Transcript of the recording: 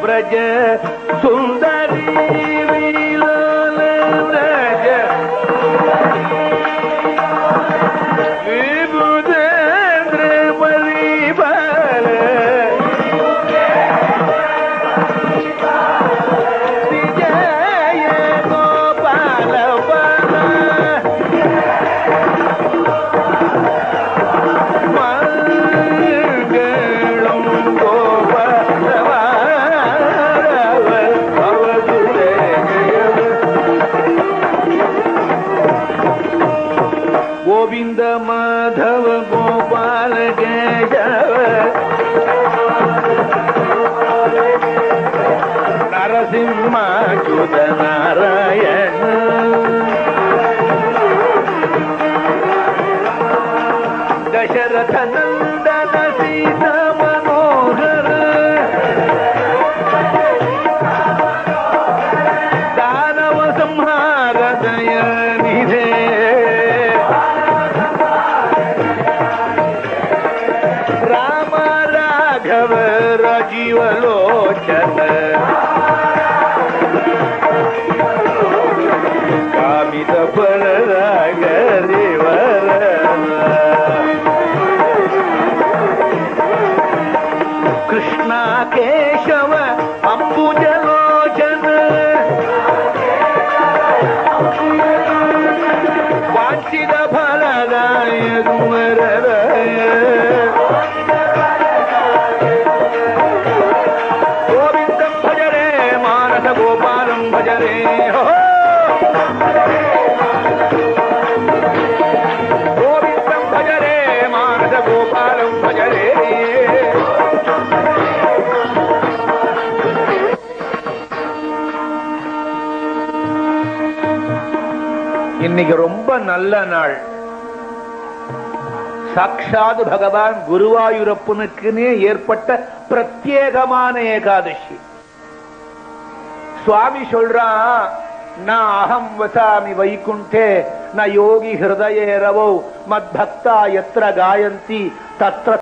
व्रज सुंदरी विलोल व्रज विबुधेन्द्र परिबल विजय गोपाल गोविंद माधव गोपाल केशव नरसिंहाच्युत नारायण दशरथ नंदन सीता मनोहर दानव संहार दयनिधे राजीव लोचन कामित फल राग देवर कृष्णा केशव अंबुज लोचन वांछित फलदाय कुमर गोपालम भजरे हो गोविंदम भजरे मानस गोपालम भजरे இன்னைக்கு ரொம்ப நல்ல நாள். சாட்சாத் பகவான் குருவாயூரப்பனுக்குனே ஏற்பட்ட பிரத்யேகமான ஏகாதசி. சுவாமி சொல்றான், நான் அகம் வசாமி வைகுண்டே ந யோகி ஹிருதயே ரவோ மத் பக்தா யத்ர காயந்தி தத்ர